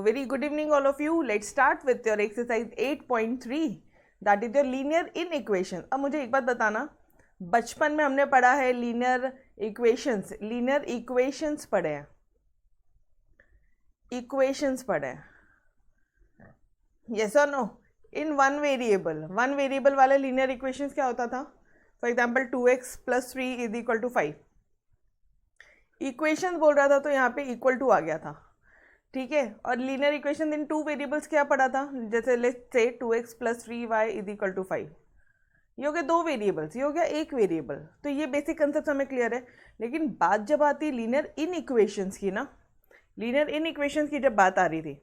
very good evening all of you. Let's start with your exercise 8.3 that is your linear inequation. अब मुझे एक बात बताना, बचपन में हमने पढ़ा है लीनियर इक्वेशंस पढ़े हैं, इक्वेशंस पढ़े हैं, yes or no? In one variable वाले लीनियर इक्वेशंस क्या होता था? फॉर एग्जाम्पल 2x + 3 = 5 इक्वेशन बोल रहा था तो यहाँ पे इक्वल टू आ गया था, ठीक है। और linear equation in two variables क्या पढ़ा था? जैसे लेट्स से 2x + 3y = 5, ये हो गया दो वेरिएबल्स, ये हो गया एक वेरिएबल। तो ये बेसिक कंसेप्ट हमें क्लियर है। लेकिन बात जब आती है लीनियर इन इक्वेशंस की ना, लीनियर इन इक्वेशंस की जब बात आ रही थी,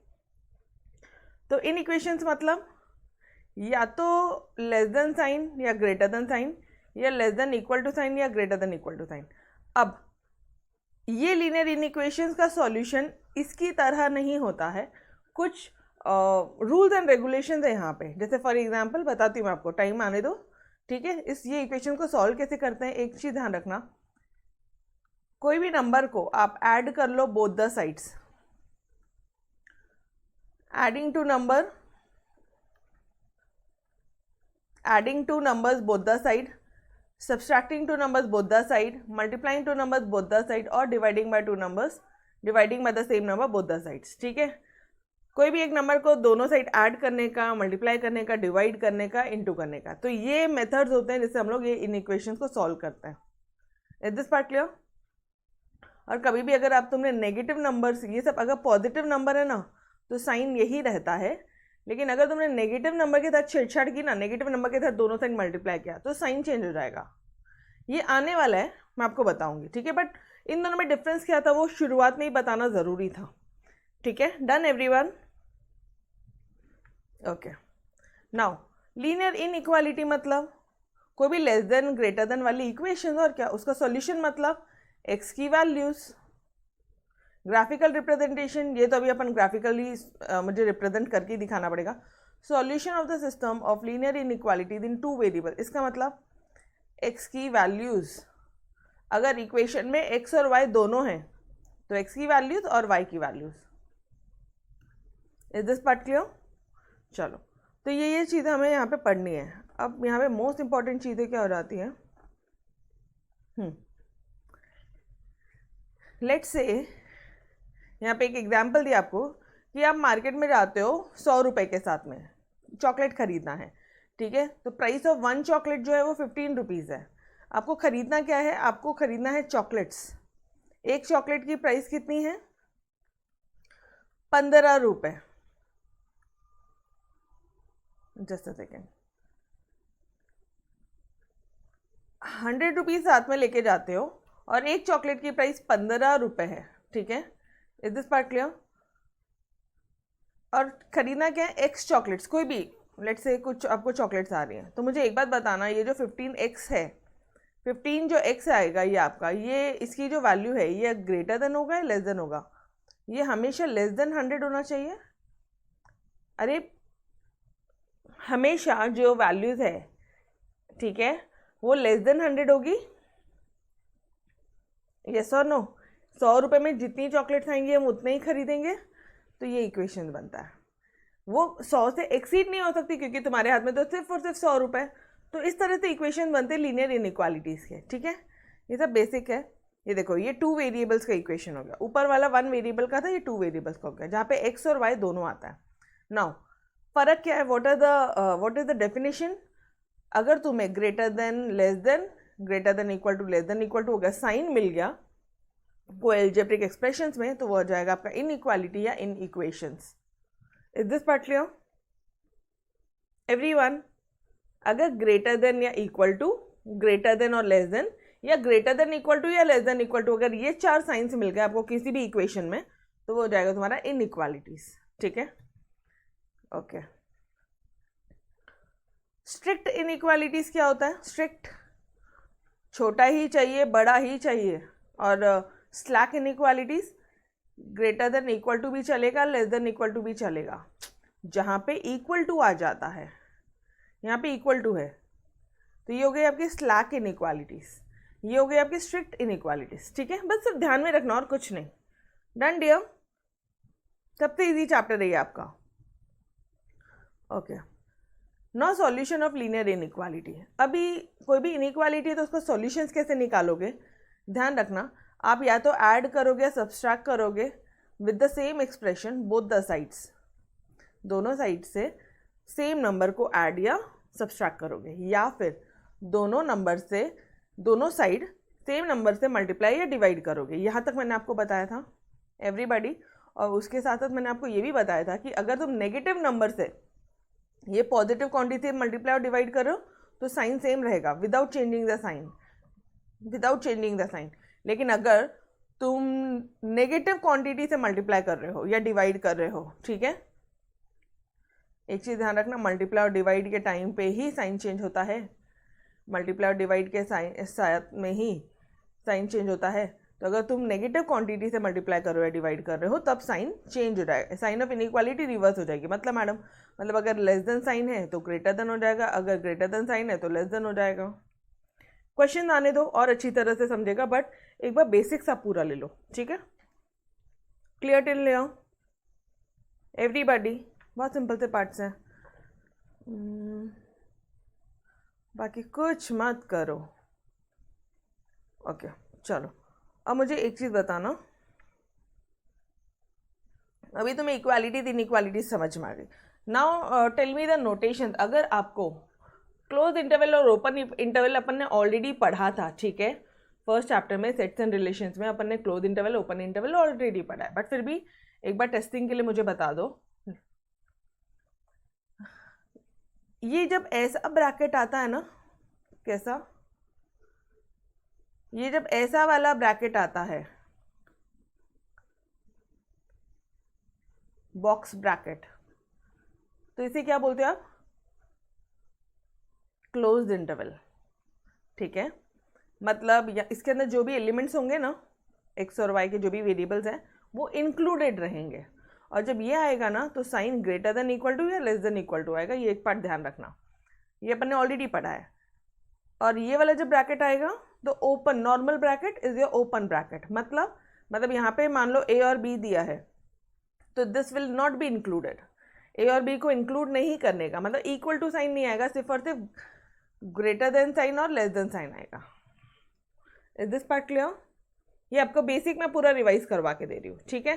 तो इन इक्वेशंस मतलब या तो लेस देन साइन या ग्रेटर देन साइन, या less than equal to sign या greater than equal to sign. अब ये लीनियर इन इक्वेशंस का सॉल्यूशन इसकी तरह नहीं होता है, कुछ रूल्स एंड रेगुलेशंस है यहाँ पे। जैसे फॉर एग्जांपल बताती हूँ मैं आपको, टाइम आने दो, ठीक है। ये इक्वेशन को सॉल्व कैसे करते हैं, एक चीज़ ध्यान रखना, कोई भी नंबर को आप ऐड कर लो both the sides, adding two numbers both the side, subtracting two numbers both the side, multiplying two numbers both the side और dividing by two numbers, dividing by the same number both the sides, ठीक है। कोई भी एक number को दोनों side add करने का, मल्टीप्लाई करने का, डिवाइड करने का, इनटू करने का, तो ये मेथड्स होते हैं जिससे हम लोग ये इन इक्वेशंस को सॉल्व करते हैं। Is this part clear? और कभी भी अगर तुमने नेगेटिव नंबर्स, ये सब अगर पॉजिटिव नंबर है ना तो साइन यही रहता है, लेकिन अगर तुमने नेगेटिव नंबर के साथ छेड़छाड़ की ना, नेगेटिव नंबर के साथ दोनों साइड मल्टीप्लाई किया तो साइन चेंज हो जाएगा। ये आने वाला है, मैं आपको बताऊंगी, ठीक है। बट इन दोनों में डिफरेंस क्या था वो शुरुआत में ही बताना ज़रूरी था, ठीक है। Done everyone? Okay. Now linear inequality मतलब कोई भी लेस देन ग्रेटर देन वाली इक्वेशन, और क्या उसका सॉल्यूशन मतलब एक्स की वैल्यूज़। ग्राफिकल रिप्रेजेंटेशन, ये तो अभी अपन ग्राफिकली मुझे रिप्रेजेंट करके दिखाना पड़ेगा। Solution of the system of linear inequalities in two variable, इसका मतलब एक्स की वैल्यूज़, अगर इक्वेशन में एक्स और वाई दोनों हैं तो एक्स की वैल्यूज़ और वाई की values. Is this part clear? चलो, तो ये चीज़ें हमें यहाँ पे पढ़नी है। अब यहाँ पे मोस्ट इंपॉर्टेंट चीज़ें क्या हो जाती हैं, लेट्स से यहाँ पे एक एग्जाम्पल दिया आपको कि आप मार्केट में जाते हो 100 रुपये के साथ में चॉकलेट ख़रीदना है, ठीक है। तो प्राइस ऑफ वन चॉकलेट जो है वो 15 रुपीज़ है। आपको ख़रीदना क्या है? आपको ख़रीदना है चॉकलेट्स। एक चॉकलेट की प्राइस कितनी है? 15 रुपये। जस्ट अ सेकेंड, 100 रुपीज़ साथ में लेके जाते हो और एक चॉकलेट की प्राइस 15 रुपये है, ठीक है। Is this part clear? और खरीदना क्या है? एक्स चॉकलेट्स, कोई भी, लेट्स से कुछ आपको चॉकलेट्स आ रही हैं। तो मुझे एक बात बताना, ये जो 15x है, 15 जो x आएगा ये आपका, ये इसकी जो वैल्यू है ये ग्रेटर देन होगा या लेस देन होगा? ये हमेशा लेस देन 100 होना चाहिए। अरे हमेशा जो वैल्यूज़ है, ठीक है, वो लेस देन 100 होगी। यस और नो? 100 रुपये में जितनी चॉकलेट्स आएंगी हम उतने ही खरीदेंगे, तो ये इक्वेशन बनता है। वो 100 से एक्सीड नहीं हो सकती क्योंकि तुम्हारे हाथ में तो सिर्फ और सिर्फ 100 रुपये। तो इस तरह से इक्वेशन बनते हैं लीनियर इनइक्वालिटीज़ के, ठीक है। ये सब बेसिक है। ये देखो, ये टू वेरिएबल्स का इक्वेशन हो गया, ऊपर वाला वन वेरिएबल का था, ये टू वेरिएबल्स का हो गया, जहाँ पे एक्स और वाई दोनों आता है। नाउ फ़र्क क्या है? What is the definition? अगर तुम्हें greater than, less than, greater than equal to, less than equal to हो गया, साइन मिल गया वो एल्जेब्रिक एक्सप्रेशंस में, तो वो हो जाएगा आपका इनइक्वालिटी या inequations. Is this part clear everyone? अगर ग्रेटर देन या इक्वल टू, ग्रेटर देन और लेस देन, या ग्रेटर देन इक्वल टू या लेस देन इक्वल टू, अगर ये चार साइंस मिल गए आपको किसी भी इक्वेशन में, तो वो हो जाएगा तुम्हारा इनइक्वालिटीज, ठीक है। ओके। स्ट्रिक्ट इनइक्वालिटीज क्या होता है? स्ट्रिक्ट छोटा ही चाहिए, बड़ा ही चाहिए। और slack inequalities greater than equal to भी चलेगा, लेस देन इक्वल टू भी चलेगा। जहाँ पे इक्वल टू आ जाता है, यहाँ पे इक्वल टू है, तो ये हो गई आपकी स्लैक इनइक्वालिटीज, ये हो गई आपकी स्ट्रिक्ट इनइक्वालिटीज, ठीक है। बस सिर्फ ध्यान में रखना और कुछ नहीं। Done dear? सबसे इजी चैप्टर है ये आपका। Okay, no solution of linear inequality. अभी कोई भी इनइक्वालिटी है तो उसका सॉल्यूशंस कैसे निकालोगे, ध्यान रखना, आप या तो ऐड करोगे या सब्सट्रैक्ट करोगे with the same expression both the sides, दोनों साइड से सेम नंबर को ऐड या सब्सट्रैक्ट करोगे, या फिर दोनों नंबर से दोनों साइड सेम नंबर से मल्टीप्लाई या डिवाइड करोगे। यहाँ तक मैंने आपको बताया था एवरीबॉडी। और उसके साथ साथ मैंने आपको ये भी बताया था कि अगर तुम नेगेटिव नंबर से ये पॉजिटिव क्वांटिटी से मल्टीप्लाई और डिवाइड करो तो साइन सेम रहेगा without changing the sign, without changing the sign. लेकिन अगर तुम नेगेटिव क्वांटिटी से मल्टीप्लाई कर रहे हो या डिवाइड कर रहे हो, ठीक है, एक चीज़ ध्यान रखना, मल्टीप्लाई और डिवाइड के टाइम पे ही साइन चेंज होता है, मल्टीप्लाई और डिवाइड के साथ में ही साइन चेंज होता है। तो अगर तुम नेगेटिव क्वांटिटी से मल्टीप्लाई कर रहे हो या डिवाइड कर रहे हो तब साइन चेंज हो जाएगा, साइन ऑफ इनइक्वालिटी रिवर्स हो जाएगी। मतलब मैडम, मतलब अगर लेस देन साइन है तो ग्रेटर देन हो जाएगा, अगर ग्रेटर देन साइन है तो लेस देन हो जाएगा। क्वेश्चन आने दो और अच्छी तरह से समझेगा, बट एक बार बेसिक्स आप पूरा ले लो, ठीक है, क्लियर टिल ले आओ एवरीबॉडी। बहुत सिंपल से पार्ट्स हैं, बाकी कुछ मत करो। ओके चलो, अब मुझे एक चीज़ बताना, अभी तुम्हें इक्वालिटी इनइक्वालिटी समझ में आ गई। Now tell me the notation. अगर आपको क्लोज इंटरवल और ओपन इंटरवल अपन ने ऑलरेडी पढ़ा था, ठीक है, फर्स्ट चैप्टर में सेट्स एंड रिलेशंस में अपन ने close interval open interval already पढ़ा है, बट फिर भी एक बार टेस्टिंग के लिए मुझे बता दो, ये जब ऐसा ब्रैकेट आता है ना, कैसा, ये जब ऐसा वाला ब्रैकेट आता है, बॉक्स ब्रैकेट, तो इसे क्या बोलते हो आप, क्लोज्ड इंटरवल, ठीक है। मतलब इसके अंदर जो भी एलिमेंट्स होंगे ना, एक्स और वाई के जो भी वेरिएबल्स हैं वो इंक्लूडेड रहेंगे, और जब ये आएगा ना तो sign greater than equal to या लेस देन इक्वल टू आएगा। ये एक पार्ट ध्यान रखना, ये अपन ने ऑलरेडी पढ़ा है। और ये वाला जब ब्रैकेट आएगा तो open, normal bracket is your open bracket. मतलब यहाँ पे मान लो ए और बी दिया है तो this will not be included, A और बी को इंक्लूड नहीं करने का, मतलब इक्वल टू साइन नहीं आएगा, सिर्फ और सिर्फ ग्रेटर देन साइन और लेस देन साइन आएगा। Is this part clear? ये आपको बेसिक मैं पूरा रिवाइज करवा के दे रही हूँ, ठीक है।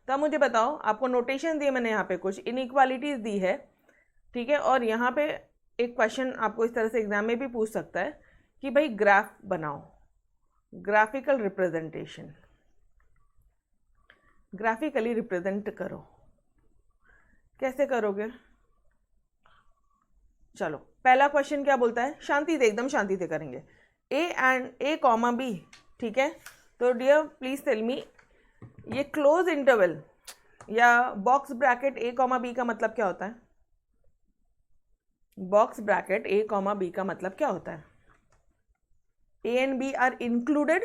तो मुझे बताओ, आपको नोटेशन दिए मैंने, यहाँ पे कुछ इनइक्वालिटीज दी है, ठीक है, और यहाँ पे एक क्वेश्चन आपको इस तरह से एग्जाम में भी पूछ सकता है कि भाई ग्राफ बनाओ, ग्राफिकल रिप्रेजेंटेशन, ग्राफिकली रिप्रेजेंट करो। कैसे करोगे? चलो पहला क्वेश्चन क्या बोलता है, शांति से, एकदम शांति से करेंगे, ए कॉमा बी, ठीक है। तो डियर प्लीज टेल मी, ये क्लोज इंटरवल या box bracket A comma B का मतलब क्या होता है? Box bracket A comma B का मतलब क्या होता है? A and B are included,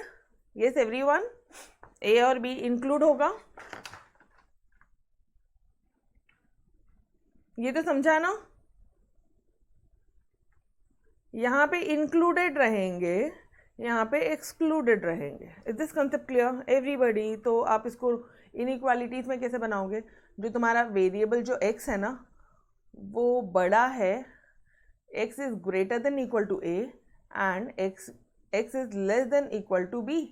yes everyone, A और बी इंक्लूड होगा, ये तो समझा ना। यहाँ पे इंक्लूडेड रहेंगे, यहाँ पे एक्सक्लूडेड रहेंगे। Is this concept clear everybody? तो आप इसको इनइक्वालिटीज में कैसे बनाओगे? जो तुम्हारा वेरिएबल जो x है ना वो बड़ा है, x is greater than equal to a and x is less than equal to b,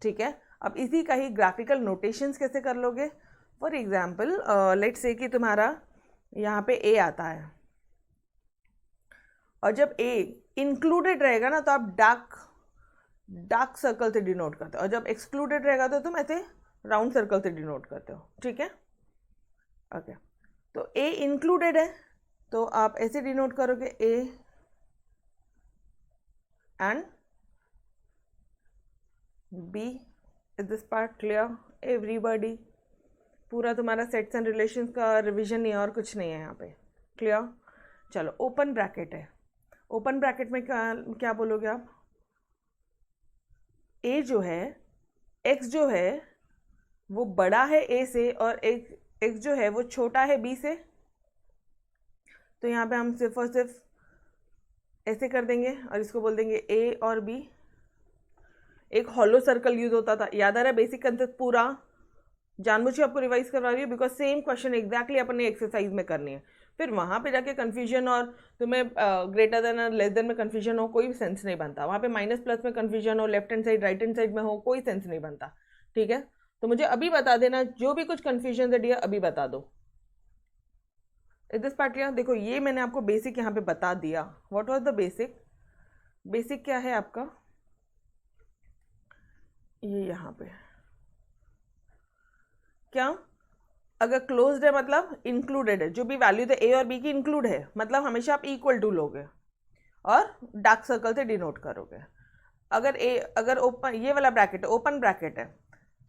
ठीक है। अब इसी का ही ग्राफिकल नोटेशंस कैसे कर लोगे? फॉर एग्जाम्पल लेट्स से कि तुम्हारा यहाँ पे a आता है, और जब a इंक्लूडेड रहेगा ना तो आप डार्क सर्कल से डिनोट करते हो, और जब एक्सक्लूडेड रहेगा तो तुम ऐसे राउंड सर्कल से डिनोट करते हो, ठीक है। ओके, तो a इंक्लूडेड है तो आप ऐसे डिनोट करोगे, a and b। Is this part clear everybody? पूरा तुम्हारा सेट्स एंड रिलेशंस का रिवीजन नहीं है और कुछ नहीं है यहाँ पे, क्लियर। चलो ओपन ब्रैकेट है, ओपन ब्रैकेट में क्या बोलोगे आप? a जो है, x जो है वो बड़ा है a से, और x जो है वो छोटा है b से। तो यहाँ पे हम सिर्फ और सिर्फ ऐसे कर देंगे और इसको बोल देंगे a और b। एक हॉलो सर्कल यूज होता था, याद आ रहा है बेसिक कंसेप्ट पूरा? जानबूझ के आपको रिवाइज करवा रही हूँ बिकॉज सेम क्वेश्चन एग्जैक्टली अपन ने एक्सरसाइज में करनी है। फिर वहाँ पे जाके कन्फ्यूजन और तुम्हें ग्रेटर देन और लेस देन में कन्फ्यूजन हो, कोई सेंस नहीं बनता। वहाँ पे माइनस प्लस में कन्फ्यूजन हो, left hand side right hand side में हो, कोई सेंस नहीं बनता। ठीक है, तो मुझे अभी बता देना जो भी कुछ कन्फ्यूजन है डियर, अभी बता दो। Is this part clear? देखो ये मैंने आपको बेसिक यहाँ पे बता दिया। What was the basic? Basic क्या है आपका? ये यहाँ पे क्या, अगर क्लोज्ड है मतलब इंक्लूडेड है, जो भी वैल्यू है ए और बी की इंक्लूड है, मतलब हमेशा आप इक्वल टू लोगे और डार्क सर्कल से डिनोट करोगे। अगर ओपन, ये वाला ब्रैकेट है, ओपन ब्रैकेट है,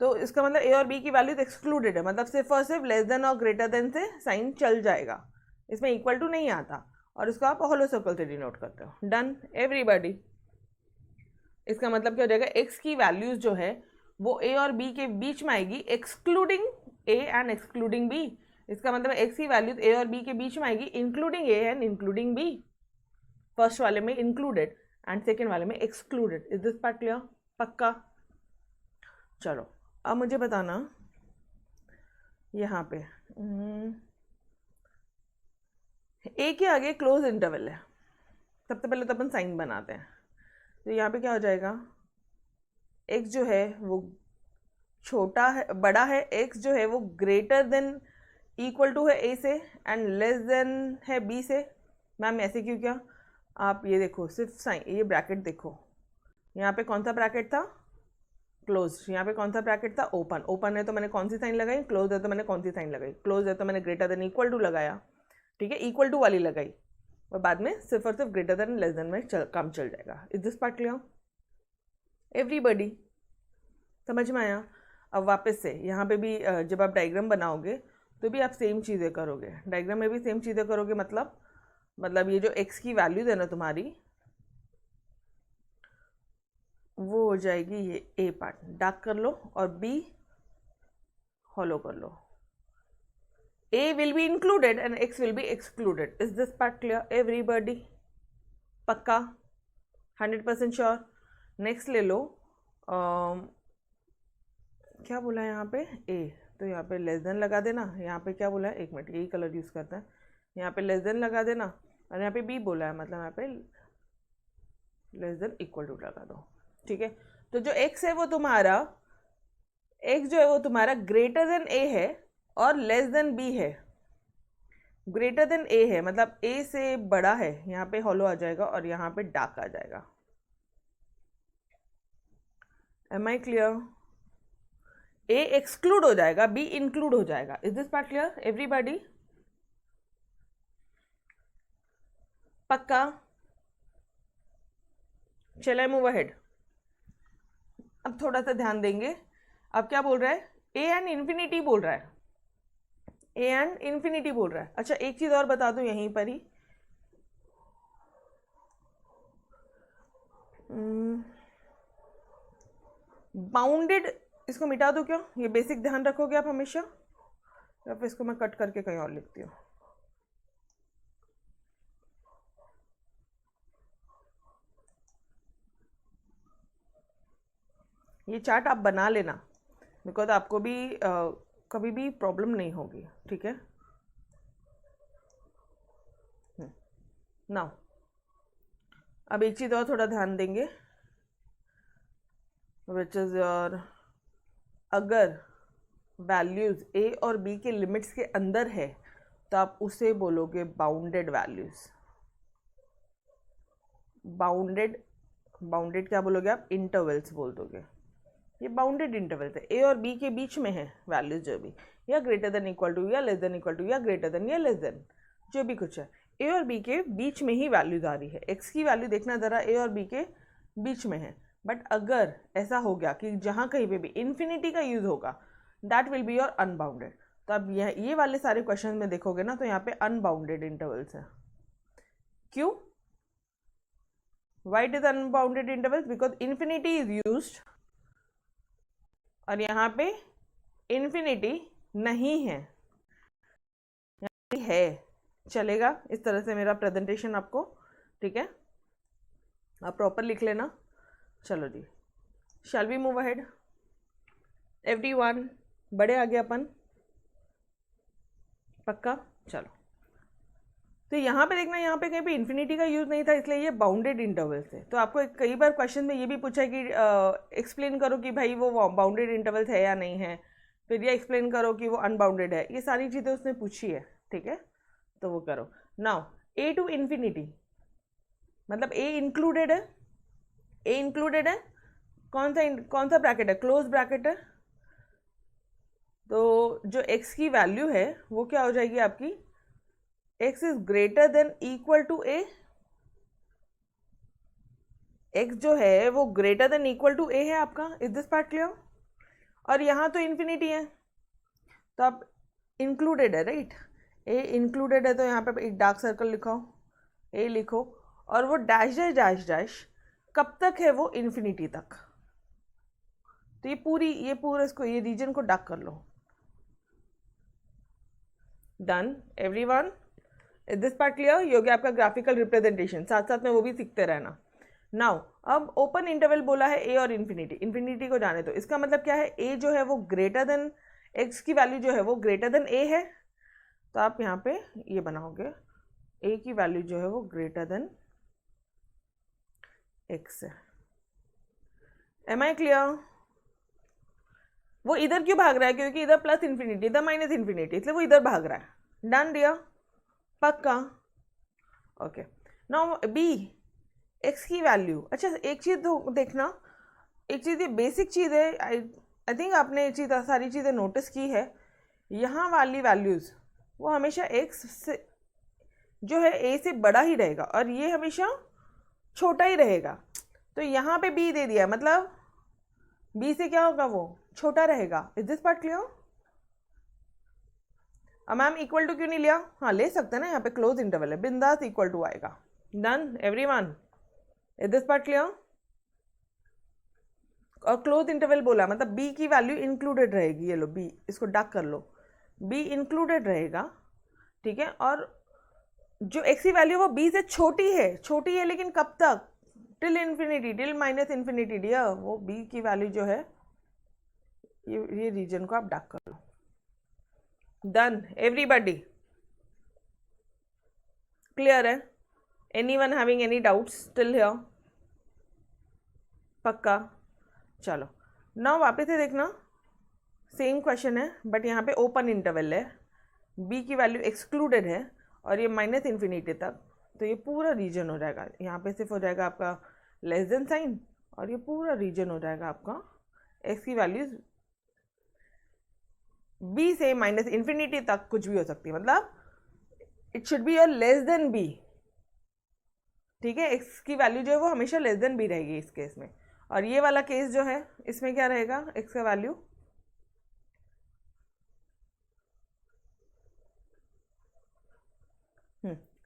तो इसका मतलब ए और बी की वैल्यूज एक्सक्लूडेड है, मतलब सिर्फ और सिर्फ लेस देन और ग्रेटर देन से साइन चल जाएगा, इसमें इक्वल टू नहीं आता, और इसको आप होलो सर्कल से डिनोट करते हो। Done everybody? इसका मतलब क्या हो जाएगा, एक्स की वैल्यूज जो है वो ए और बी के बीच में आएगी, excluding A and excluding B. इसका मतलब एक्स की वैल्यूज ए और बी के बीच में आएगी, including A and including B. First वाले में इंक्लूडेड एंड सेकेंड वाले में excluded. Is this part clear? पक्का? चलो अब मुझे बताना यहाँ पे ए के आगे क्लोज इंटरवल है, सबसे पहले तो अपन साइन बनाते हैं। तो यहाँ पे क्या हो जाएगा, x जो है वो छोटा है, बड़ा है, x जो है वो ग्रेटर देन इक्वल टू है a से एंड लेस देन है b से। मैम ऐसे क्यों किया? आप ये देखो, सिर्फ साइन, ये ब्रैकेट देखो, यहाँ पे कौन सा ब्रैकेट था? क्लोज। यहाँ पे कौन सा ब्रैकेट था? ओपन। ओपन है तो मैंने कौन सी साइन लगाई? क्लोज है तो मैंने कौन सी साइन लगाई? क्लोज है तो मैंने ग्रेटर देन इक्वल टू लगाया। ठीक है, इक्वल टू वाली लगाई, और बाद में सिर्फ और सिर्फ ग्रेटर देन लेस देन में काम चल जाएगा। Is this part clear everybody? समझ में आया? अब वापस से यहाँ पे भी जब आप डायग्राम बनाओगे तो भी आप सेम चीज़ें करोगे, डायग्राम में भी सेम चीज़ें करोगे। मतलब ये जो x की वैल्यूज है ना तुम्हारी, वो हो जाएगी ये a पार्ट, डार्क कर लो, और b हॉलो कर लो। a will be included and x will be excluded. Is this part clear everybody? पक्का? 100% श्योर? नेक्स्ट ले लो, क्या बोला है यहाँ पे? a, तो यहाँ पे लेस देन लगा देना। यहाँ पे क्या बोला है, एक मिनट, यही कलर यूज़ करते हैं। यहाँ पे लेस देन लगा देना, और यहाँ पे b बोला है, मतलब यहाँ पे लेस देन इक्वल टू लगा दो। ठीक है, तो जो x है वो तुम्हारा, x जो है वो तुम्हारा ग्रेटर देन a है और लेस देन b है। ग्रेटर देन a है मतलब a से बड़ा है, यहाँ पे हॉलो आ जाएगा और यहाँ पे डार्क आ जाएगा। Am I clear? a exclude हो जाएगा, b इंक्लूड हो जाएगा। Is this part clear everybody? पक्का? चले मूव अहेड। अब थोड़ा सा ध्यान देंगे। अब क्या बोल रहा है? ए एंड इन्फिनिटी बोल रहा है, ए एंड इन्फिनिटी बोल रहा है। अच्छा एक चीज़ और बता दूं यहीं पर ही, बाउंडेड, इसको मिटा दो क्या? ये बेसिक ध्यान रखोगे आप हमेशा, या फिर इसको मैं कट करके कहीं और लिखती हूँ। ये चार्ट आप बना लेना, बिकॉज आपको भी कभी भी प्रॉब्लम नहीं होगी। ठीक है, नाउ अब एक चीज़ और थोड़ा ध्यान देंगे, विच इज़ योर, अगर वैल्यूज़ ए और बी के लिमिट्स के अंदर है तो आप उसे बोलोगे बाउंडेड वैल्यूज़। बाउंडेड क्या बोलोगे आप? इंटरवल्स बोल दोगे। ये बाउंडेड इंटरवल्स है, ए और बी के बीच में है वैल्यूज जो भी, या ग्रेटर देन इक्वल टू, या लेस देन इक्वल टू, या ग्रेटर देन, या लेस देन, जो भी कुछ है, ए और बी के बीच में ही वैल्यूज आ रही है। एक्स की वैल्यू देखना ज़रा, ए और बी के बीच में है। बट अगर ऐसा हो गया कि जहाँ कहीं पे भी इन्फिनिटी का यूज़ होगा, that will be your unbounded. तो अब ये वाले सारे क्वेश्चन में देखोगे ना, तो यहाँ पे अनबाउंडेड इंटरवल्स है। क्यों? Why it is unbounded intervals? Because infinity is used और यहाँ पे इन्फिनिटी नहीं है, यहाँ है। चलेगा इस तरह से मेरा प्रेजेंटेशन आपको? ठीक है, आप प्रॉपर लिख लेना। चलो जी, shall we move ahead everyone? बड़े आगे अपन, पक्का। चलो, तो यहाँ पे देखना, यहाँ पे कहीं पे इन्फिनिटी का यूज़ नहीं था, इसलिए ये बाउंडेड इंटरवल से। तो आपको कई बार क्वेश्चन में ये भी पूछा है कि एक्सप्लेन करो कि भाई वो बाउंडेड इंटरवल्स है या नहीं है, फिर ये एक्सप्लेन करो कि वो अनबाउंडेड है। ये सारी चीज़ें उसने पूछी है, ठीक है, तो वो करो। नाउ ए टू इन्फिनिटी मतलब ए इंक्लूडेड है, ए इंक्लूडेड है, कौन सा ब्रैकेट है, क्लोज ब्रैकेट है। तो जो x की वैल्यू है वो क्या हो जाएगी आपकी, x is greater than equal to a, x जो है वो greater than equal to a है आपका। Is this part clear? और यहाँ तो इन्फिनिटी है, तो आप इंक्लूडेड है, राइट, a इंक्लूडेड है, तो यहाँ पे एक डार्क सर्कल लिखो, a लिखो, और वो डैश डैश डैश डैश कब तक है, वो इन्फिनिटी तक। तो ये पूरा इसको, ये रीजन को डार्क कर लो। Done everyone, is this part clear? ये हो गया आपका ग्राफिकल रिप्रेजेंटेशन, साथ साथ में वो भी सीखते रहना। नाउ अब ओपन इंटरवल बोला है ए और इन्फिनिटी, इन्फिनिटी को जाने दो। इसका मतलब क्या है, ए जो है वो ग्रेटर देन, एक्स की वैल्यू जो है वो ग्रेटर देन ए है, तो आप यहाँ पे ये बनाओगे, ए की वैल्यू जो है वो ग्रेटर देन एक्स है। Am I clear? वो इधर क्यों भाग रहा है, क्योंकि इधर प्लस इन्फिनिटी, इधर माइनस इन्फिनिटी, इसलिए वो इधर भाग रहा है। डन डियर, पक्का? ओके, नाउ बी, एक्स की वैल्यू। अच्छा, एक चीज़ तो देखना, एक चीज़ ये बेसिक चीज़ है, आई थिंक आपने ये चीज़, सारी चीज़ें नोटिस की है, यहाँ वाली वैल्यूज़ वो हमेशा एक्स से जो है ए से बड़ा ही रहेगा, और ये हमेशा छोटा ही रहेगा। तो यहाँ पे बी दे दिया, मतलब बी से क्या होगा, वो छोटा रहेगा। Is this part clear? Ma'am equal to क्यों नहीं लिया? हाँ ले सकते हैं ना, यहाँ पे क्लोज इंटरवल है, बिंदास इक्वल टू आएगा। Done everyone, is this part clear? और क्लोज इंटरवल बोला मतलब बी की वैल्यू इंक्लूडेड रहेगी, ये लो बी, इसको डार्क कर लो, बी इंक्लूडेड रहेगा, ठीक है। और जो एक्स की वैल्यू वो बी से छोटी है, लेकिन कब तक, till infinity, till minus infinity dear. वो बी की वैल्यू जो है, ये रीजन को आप डार्क कर लो। डन एवरीबॉडी, क्लियर है? Anyone having any doubts till here? पक्का? चलो, नाउ वापस से देखना, सेम क्वेश्चन है, बट यहाँ पे ओपन इंटरवल है, बी की वैल्यू एक्सक्लूडेड है, और ये माइनस इन्फिनिटी तक। तो ये पूरा रीजन हो जाएगा, यहाँ पे सिर्फ हो जाएगा आपका लेस देन साइन, और ये पूरा रीजन हो जाएगा आपका एक्स की वैल्यूज बी से माइनस इन्फिनिटी तक कुछ भी हो सकती है, मतलब it should be your less than B, ठीक है। एक्स की वैल्यू जो है वो हमेशा लेस देन बी रहेगी इस केस में। और ये वाला केस जो है, इसमें क्या रहेगा, एक्स का वैल्यू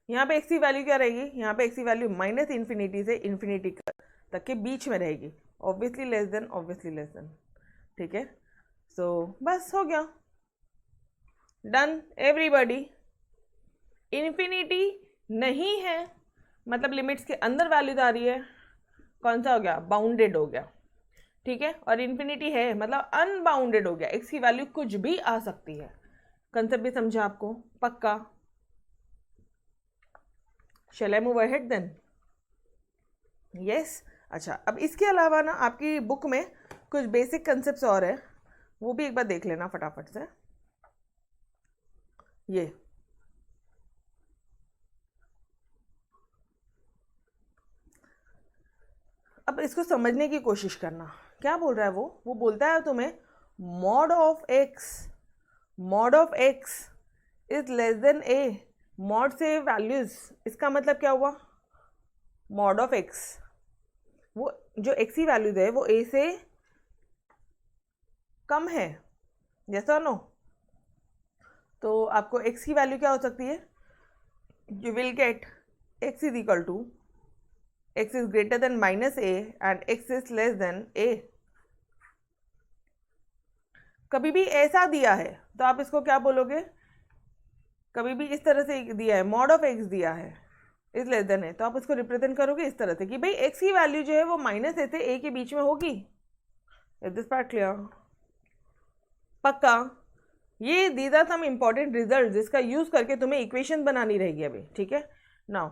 यहाँ पे एक्स की वैल्यू क्या रहेगी, यहाँ पे एक्स की वैल्यू माइनस इन्फिनिटी से इन्फिनिटी तक के बीच में रहेगी, ऑब्वियसली लेस देन, ठीक है। सो बस हो गया, डन एवरीबॉडी। इन्फिनिटी नहीं है मतलब लिमिट्स के अंदर वैल्यू आ रही है, कौन सा हो गया, बाउंडेड हो गया, ठीक है। और इन्फिनिटी है मतलब अनबाउंडेड हो गया, एक्स की वैल्यू कुछ भी आ सकती है। कंसेप्ट भी समझा आपको? पक्का? Shall I move ahead then? Yes. अच्छा, अब इसके अलावा ना आपकी बुक में कुछ बेसिक कंसेप्ट्स और है, वो भी एक बार देख लेना फटाफट से। ये अब इसको समझने की कोशिश करना, क्या बोल रहा है वो बोलता है तुम्हें mod of x is less then A, mod से वैल्यूज, इसका मतलब क्या हुआ, मॉड ऑफ एक्स, वो जो एक्स की वैल्यूज है वो ए से कम है, जैसा नो। तो आपको एक्स की वैल्यू क्या हो सकती है, you will get X is equal to, x is greater than minus a and x is less than a। कभी भी ऐसा दिया है तो आप इसको क्या बोलोगे, कभी भी इस तरह से दिया है, मॉड ऑफ x दिया है इज लेस देन है, तो आप उसको रिप्रेजेंट करोगे इस तरह से कि भाई x की वैल्यू जो है वो माइनस ए से a के बीच में होगी। Is this part clear? पक्का? ये these are some important result जिसका यूज करके तुम्हें इक्वेशन बनानी रहेगी अभी, ठीक है। नाउ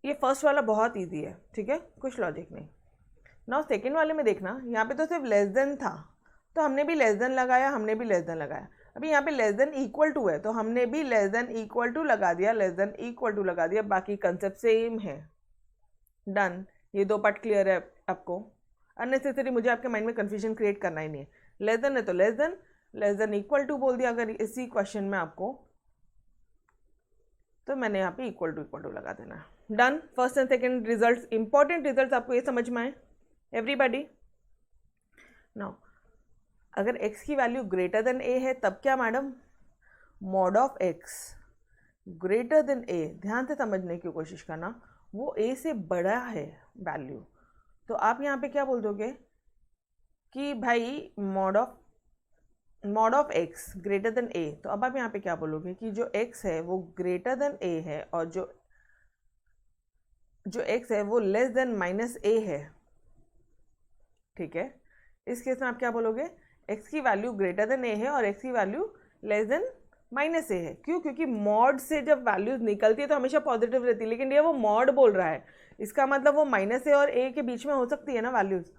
ये फर्स्ट वाला बहुत इजी है, ठीक है, कुछ लॉजिक नहीं। नाउ सेकेंड वाले में देखना, यहाँ पे तो सिर्फ लेस देन था तो हमने भी लेस देन लगाया, हमने भी लेस देन लगाया। अभी यहाँ पे लेस देन इक्वल टू है तो हमने भी लेस देन इक्वल टू लगा दिया, लेस देन इक्वल टू लगा दिया, बाकी कंसेप्ट सेम है। डन, ये दो पार्ट क्लियर है आपको। अननेसेसरी मुझे आपके माइंड में कन्फ्यूजन क्रिएट करना ही नहीं है। लेस देन है तो लेस देन इक्वल टू बोल दिया अगर इसी क्वेश्चन में आपको, तो मैंने यहाँ पे इक्वल टू लगा देना है। Done, first and second result, important result आपको ये समझ में आए एवरीबॉडी। नाउ अगर x की वैल्यू ग्रेटर देन a है तब क्या madam? Mod of x greater than a, ध्यान से समझने की कोशिश करना, वो a से बड़ा है वैल्यू, तो आप यहाँ पे क्या बोल दोगे कि भाई mod of x greater than a, तो अब आप यहाँ पे क्या बोलोगे कि जो x है वो ग्रेटर देन a है और जो x है वो लेस देन माइनस a है, ठीक है। इस केस में आप क्या बोलोगे? x की वैल्यू ग्रेटर देन a है और x की value less than minus a है। क्यों? क्योंकि मॉड से जब वैल्यूज निकलती है तो हमेशा पॉजिटिव रहती है, लेकिन ये वो मॉड बोल रहा है, इसका मतलब वो माइनस a और a के बीच में हो सकती है ना वैल्यूज।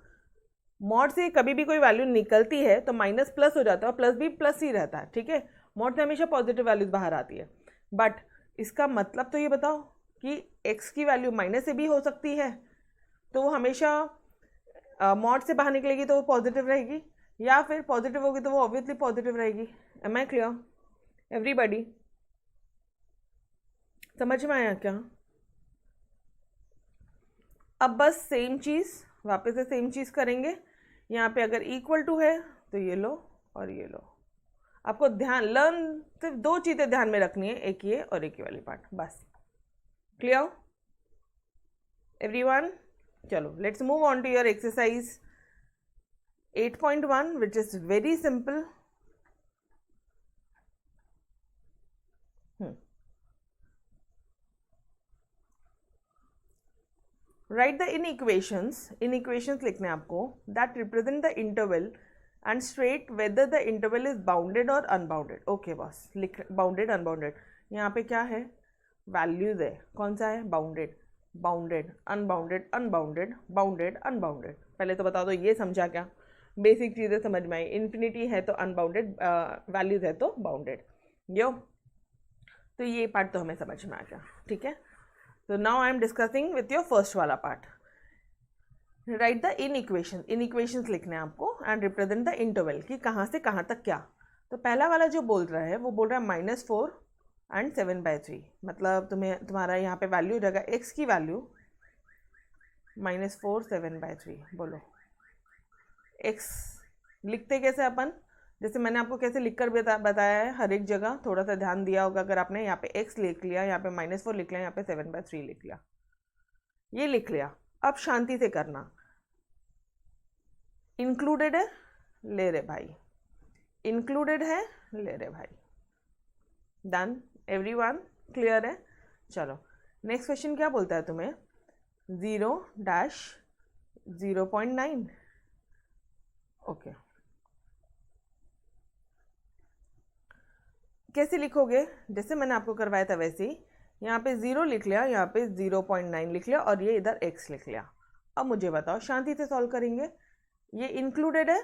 मॉड से कभी भी कोई वैल्यू निकलती है तो माइनस प्लस हो जाता है और प्लस भी प्लस ही रहता है, ठीक है। मॉड से हमेशा पॉजिटिव वैल्यूज बाहर आती है, बट इसका मतलब तो ये बताओ कि x की वैल्यू माइनस से भी हो सकती है, तो वो हमेशा मॉड से बाहर निकलेगी तो वो पॉजिटिव रहेगी, या फिर पॉजिटिव होगी तो वो ऑब्वियसली पॉजिटिव रहेगी। Am I clear everybody? समझ में आया क्या? अब बस सेम चीज़ वापस से सेम चीज़ करेंगे। यहाँ पे अगर इक्वल टू है तो ये लो और ये लो, आपको लर्न सिर्फ दो चीज़ें ध्यान में रखनी है, एक ये और एक ये वाली पार्ट, बस। Clear everyone? चलो let's move on to your exercise 8.1 which is very simple. Write the inequations लिखने आपको that represent the interval and state whether the interval is bounded or unbounded. Okay boss, लिख bounded unbounded। यहाँ पे क्या है? Values है, कौन सा है? Bounded, bounded, unbounded, unbounded, bounded, unbounded. पहले तो बता दो ये समझा क्या? बेसिक चीज़ें समझ में आई। इन्फिनिटी है तो अनबाउंडेड, वैल्यूज है तो बाउंडेड, यो। तो ये पार्ट तो हमें समझ में आ गया, ठीक है। तो now I am discussing with your first वाला पार्ट। राइट द इनइक्वेशंस लिखने हैं आपको एंड रिप्रेजेंट द इंटरवल, कि कहाँ से कहाँ तक क्या। तो पहला वाला जो बोल रहा है वो बोल रहा है -4 एंड 7/3, मतलब तुम्हारा यहाँ पे वैल्यू रहेगा x की वैल्यू -4 7/3। बोलो x लिखते कैसे अपन? जैसे मैंने आपको कैसे लिखकर बताया है हर एक जगह, थोड़ा सा ध्यान दिया होगा अगर आपने। यहाँ पे x लिख लिया, यहाँ पे -4 लिख लिया, यहाँ पे 7/3 लिख लिया, ये लिख लिया। अब शांति से करना। इंक्लूडेड है, ले रे भाई, इंक्लूडेड है, ले रे भाई। Done everyone? क्लियर है? चलो नेक्स्ट क्वेश्चन क्या बोलता है तुम्हें? 0-0.9। ओके, कैसे लिखोगे? जैसे मैंने आपको करवाया था वैसे ही, यहाँ पे 0 लिख लिया, यहाँ पे 0.9 लिख लिया और ये इधर x लिख लिया। अब मुझे बताओ, शांति से सॉल्व करेंगे। ये इंक्लूडेड है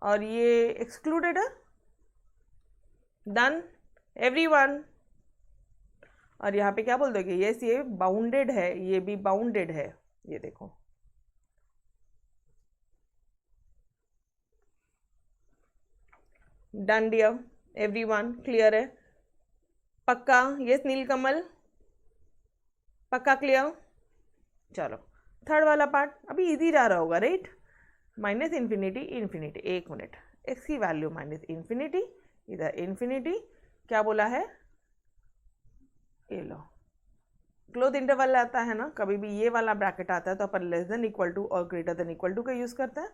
और ये एक्सक्लूडेड है। Done everyone? और यहाँ पे क्या बोल दोगे? यस, ये बाउंडेड है, ये भी बाउंडेड है, ये देखो। Done dear everyone? क्लियर है? पक्का? यस नीलकमल? पक्का क्लियर? चलो थर्ड वाला पार्ट अभी इजी जा रहा होगा, राइट? -इन्फिनिटी इन्फिनिटी, एक मिनट, x की वैल्यू -इन्फिनिटी, इधर इन्फिनिटी, क्या बोला है? ये लो, क्लोज इंटरवल आता है ना, कभी भी ये वाला ब्रैकेट आता है तो अपन लेस देन इक्वल टू और ग्रेटर देन इक्वल टू का यूज़ करते हैं,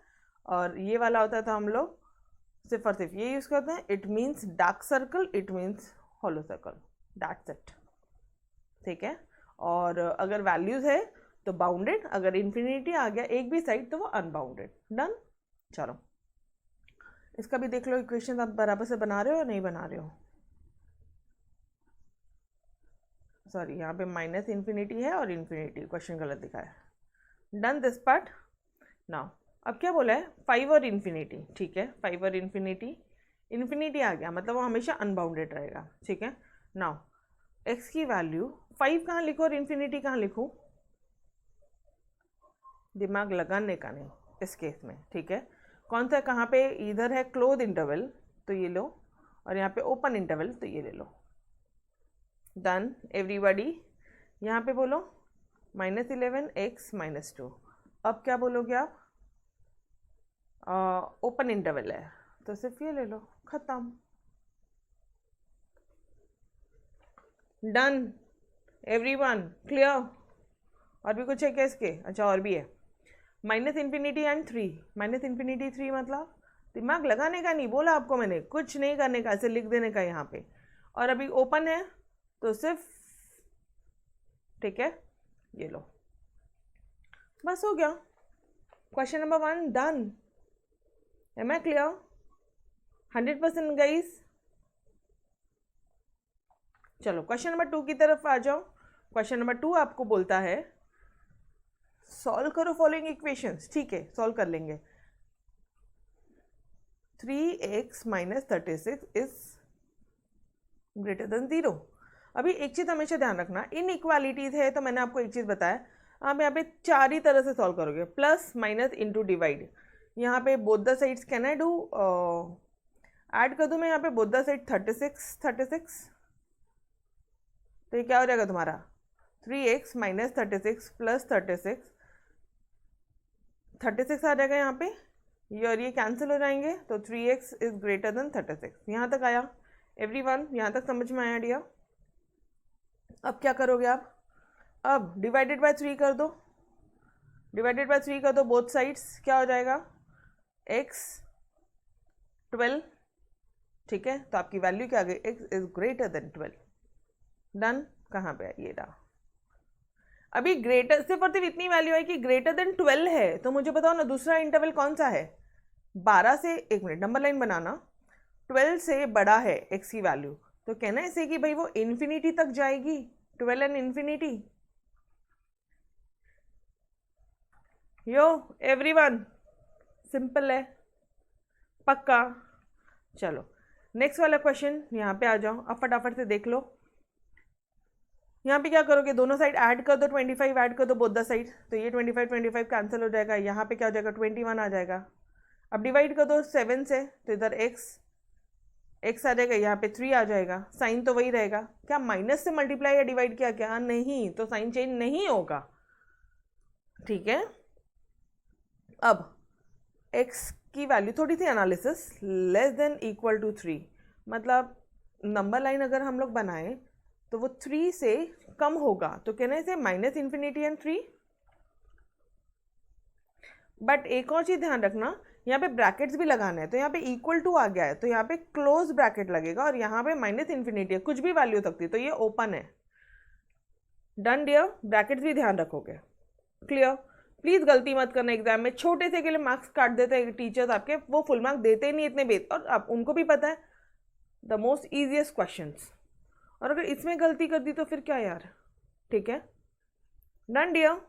और ये वाला होता है तो हम लोग सिर्फ और सिर्फ ये यूज़ करते हैं। It means dark circle, it means hollow circle, that's it, ठीक है। और अगर वैल्यूज है तो बाउंडेड, अगर इन्फिनिटी आ गया एक भी साइड तो वो अनबाउंडेड। डन? चलो इसका भी देख लो, इक्वेशन आप बराबर से बना रहे हो या नहीं बना रहे हो। सॉरी, यहाँ पे माइनस इन्फिनिटी है और इन्फिनिटी, क्वेश्चन गलत दिखा है। Done this part. नाउ अब क्या बोला है, 5 और इन्फिनिटी, ठीक है, 5 और इन्फिनिटी, इन्फिनिटी आ गया मतलब वो हमेशा अनबाउंडेड रहेगा, ठीक है। नाउ एक्स की वैल्यू 5 कहाँ लिखूँ और इन्फिनिटी कहाँ लिखूँ, दिमाग लगाने का नहीं इस केस में, ठीक है। कौन सा कहाँ पे, इधर है क्लोज इंटरवल तो ये लो, और यहाँ पे ओपन इंटरवल तो ये ले लो। Done everybody. यहाँ पे बोलो -11x-2। अब क्या बोलोगे आप, ओपन इंटरवल है तो सिर्फ ये ले लो, खत्म। Done everyone, clear. और भी कुछ है क्या इसके, अच्छा और भी है, -∞ एंड 3, -∞ 3 मतलब दिमाग लगाने का नहीं बोला आपको मैंने, कुछ नहीं करने का, ऐसे लिख देने का यहाँ पे। और अभी ओपन है तो सिर्फ, ठीक है, ये लो, बस हो गया। Question number 1 done. Am I clear 100% guys. चलो क्वेश्चन नंबर 2 की तरफ आ जाओ। क्वेश्चन नंबर 2 आपको बोलता है सॉल्व करो फॉलोइंग इक्वेशंस, ठीक है, सॉल्व कर लेंगे। 3x - 36 is greater then 0। अभी एक चीज़ हमेशा ध्यान रखना, इन इक्वालिटीज है तो मैंने आपको एक चीज़ बताया, आप यहाँ पे 4 ही तरह से सॉल्व करोगे, प्लस माइनस इंटू डिवाइड। यहाँ पे both the sides can I do, add कर दूँ मैं यहाँ पे बोथ द साइड 36 तो ये क्या हो जाएगा तुम्हारा 3x - 36 + 36 आ जाएगा यहाँ पे, ये और ये कैंसिल हो जाएंगे तो 3x इज ग्रेटर देन 36। यहाँ तक आया एवरीवन, यहाँ तक समझ में आया डियर। अब क्या करोगे आप, अब डिवाइडेड बाय 3 कर दो, डिवाइडेड बाय 3 कर दो बोथ साइड्स, क्या हो जाएगा x 12, ठीक है, तो आपकी वैल्यू क्या आ गई, x is greater then 12। Done, कहाँ पे है ये रहा। अभी ग्रेटर सिर्फ और सिर्फ इतनी वैल्यू है कि ग्रेटर देन 12 है, तो मुझे बताओ ना दूसरा इंटरवल कौन सा है, 12 से, एक मिनट नंबर लाइन बनाना, 12 से बड़ा है x की वैल्यू, तो कहना है इसे कि भाई वो इन्फिनिटी तक जाएगी, 12 and infinity. Yo everyone, simple है, पक्का। चलो नेक्स्ट वाला क्वेश्चन यहाँ पे आ जाओ, अब फटाफट से देख लो। यहाँ पे क्या करोगे, दोनों साइड ऐड कर दो, 25 ऐड कर दो बोथ द साइड, तो ये 25 कैंसिल हो जाएगा, यहाँ पे क्या हो जाएगा 21 आ जाएगा। अब डिवाइड कर दो 7 से, तो इधर x आ जाएगा, यहाँ पे 3 आ जाएगा, साइन तो वही रहेगा। क्या माइनस से मल्टीप्लाई या डिवाइड किया क्या, नहीं, तो साइन चेंज नहीं होगा, ठीक है। अब x की वैल्यू थोड़ी सी एनालिसिस, <<3 मतलब नंबर लाइन अगर हम लोग बनाएं तो वो 3 से कम होगा, तो कहना है इसे -∞ एंड 3। बट एक और चीज़ ध्यान रखना, यहाँ पे ब्रैकेट्स भी लगाना है, तो यहाँ पे = आ गया है तो यहाँ पे क्लोज ब्रैकेट लगेगा, और यहाँ पे -∞ है, कुछ भी वैल्यू हो सकती है, तो ये ओपन है। डन डियर, ब्रैकेट्स भी ध्यान रखोगे, क्लियर। प्लीज़ गलती मत करना, एग्जाम में छोटे से के लिए मार्क्स काट देते हैं टीचर्स आपके, वो फुल मार्क्स देते ही नहीं इतने बेस, और आप उनको भी पता है द मोस्ट ईजिएस्ट क्वेश्चंस, और अगर इसमें गलती कर दी तो फिर क्या यार, ठीक है। डन डियर,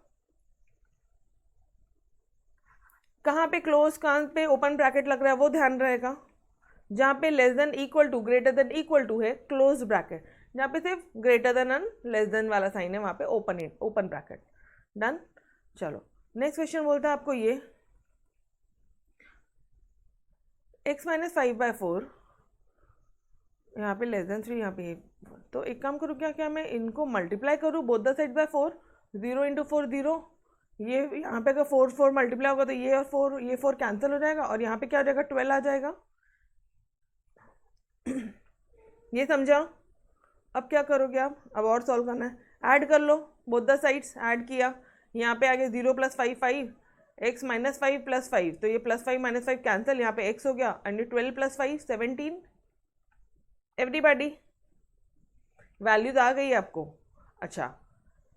कहाँ पे क्लोज कहाँ पे ओपन ब्रैकेट लग रहा है वो ध्यान रहेगा, जहाँ पे << ग्रेटर देन इक्वल टू है क्लोज ब्रैकेट, जहाँ पे सिर्फ greater than and less than वाला साइन है वहाँ पे ओपन ब्रैकेट। डन। चलो नेक्स्ट क्वेश्चन बोलता है आपको ये x - 5/4, यहाँ पे <3, यहाँ पे, तो एक काम करूँ क्या मैं इनको मल्टीप्लाई करूँ बोथ द साइड बाय 4, 0 × 4 0, ये यहाँ पे अगर 4 मल्टीप्लाई होगा तो ये और ये 4 कैंसिल हो जाएगा, और यहाँ पे क्या आ जाएगा 12 आ जाएगा। ये समझा। अब क्या करोगे आप, अब और सॉल्व करना है, ऐड कर लो बोथ द साइड्स, ऐड किया, यहाँ पे आ गया 0 + 5 5, x - 5 + 5, तो ये +5 - 5 कैंसिल, यहाँ पे x हो गया, एंड 12 + 5 17। एवरीबॉडी वैल्यूज आ गई आपको। अच्छा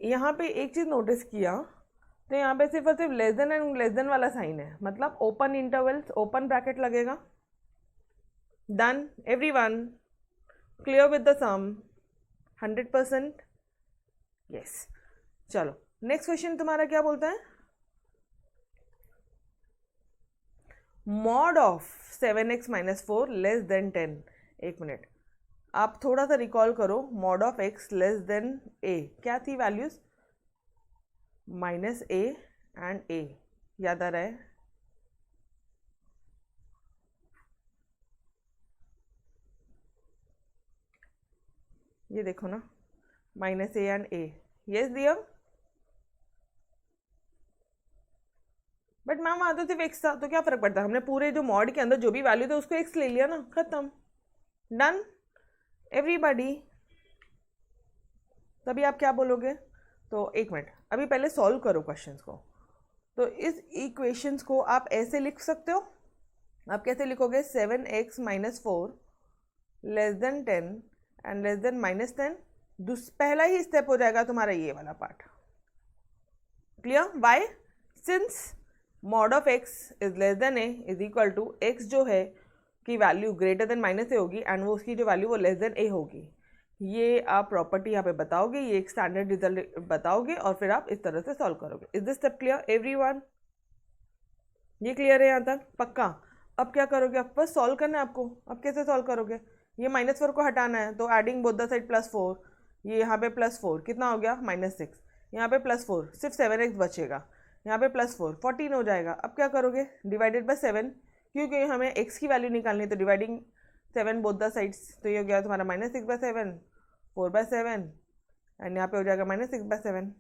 यहाँ पे एक चीज़ नोटिस किया, तो यहाँ पे सिर्फ और सिर्फ less than and less than वाला साइन है, मतलब ओपन इंटरवल्स ओपन ब्रैकेट लगेगा, done everyone, clear with the sum 100%? Yes. चलो नेक्स्ट क्वेश्चन तुम्हारा क्या बोलता है? Mod of 7x minus 4 less than 10। एक मिनट, आप थोड़ा सा रिकॉल करो। Mod of x less than a क्या थी values? Minus a and a, याद आ रहा है? ये देखो ना, minus a and a। Yes दिया, बट मैम वहाँ तो सिर्फ x था, तो क्या फर्क पड़ता है? हमने पूरे जो मॉड के अंदर जो भी वैल्यू थे उसको x ले लिया ना, खत्म। Done everybody. तभी आप क्या बोलोगे? तो एक मिनट, अभी पहले सॉल्व करो क्वेश्चंस को। तो इस इक्वेशंस को आप ऐसे लिख सकते हो। आप कैसे लिखोगे? 7x minus 4 less than 10 and less than minus 10। पहला ही स्टेप हो जाएगा तुम्हारा ये वाला part. Clear? Why? Since mod of x is less than a is equal to x जो है की value greater than minus A होगी एंड वो उसकी जो वैल्यू वो लेस देन a होगी। ये आप प्रॉपर्टी यहाँ पे बताओगे, ये एक स्टैंडर्ड रिजल्ट बताओगे और फिर आप इस तरह से सॉल्व करोगे। Is this step clear everyone? ये क्लियर है यहाँ तक? पक्का? अब क्या करोगे? अब बस सॉल्व करना है आपको। अब कैसे सॉल्व करोगे? ये माइनस 4 को हटाना है, तो adding both the side plus 4। ये यहाँ पे प्लस 4 कितना हो गया? माइनस 6। यहाँ पे प्लस 4, सिर्फ 7x बचेगा। यहाँ पे प्लस 4 14 हो जाएगा। अब क्या करोगे? डिवाइडेड बाय 7, क्योंकि हमें x की वैल्यू निकालनी है, तो डिवाइडिंग 7 बोथ द साइड्स। तो ये हो गया तुम्हारा माइनस 6 बाय 7, 4 बाय 7 एंड यहाँ पे हो जाएगा माइनस 6 बाय 7।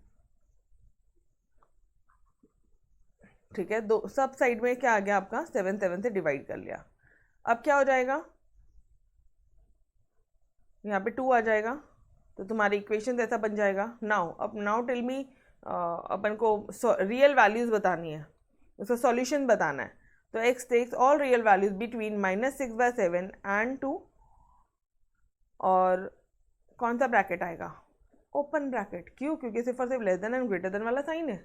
ठीक है, दो सब साइड में क्या आ गया आपका? 7 7 से डिवाइड कर लिया। अब क्या हो जाएगा? यहाँ पे 2 आ जाएगा, तो तुम्हारी इक्वेशन ऐसा बन जाएगा। नाउ टेल मी, अपन को रियल वैल्यूज बतानी है, उसका सॉल्यूशन बताना है। तो x takes all real values between minus 6 by 7 and 2, और कौन सा ब्रैकेट आएगा? Open bracket. क्यों? क्योंकि सिर्फ और सिर्फ less than and greater than वाला साइन है।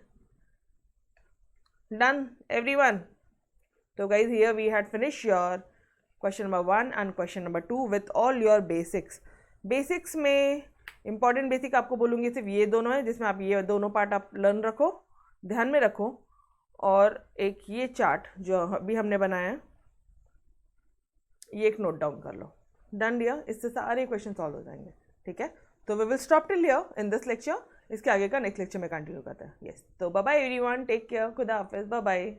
Done everyone? तो guys here we had finish your question number 1 and question number 2 with all your basics. Basics में इंपॉर्टेंट बेसिक आपको बोलूँगी सिर्फ ये दोनों है, जिसमें आप ये दोनों पार्ट आप लर्न रखो, ध्यान में रखो। और एक ये चार्ट जो अभी हमने बनाया है, ये एक नोट डाउन कर लो। Done dear? इससे सारे क्वेश्चन सॉल्व हो जाएंगे। ठीक है, तो we will stop till here in this lecture. इसके आगे का नेक्स्ट लेक्चर में कंटिन्यू करते हैं। यस, तो bye bye everyone, take care, खुदा हाफिज, बाय बाय।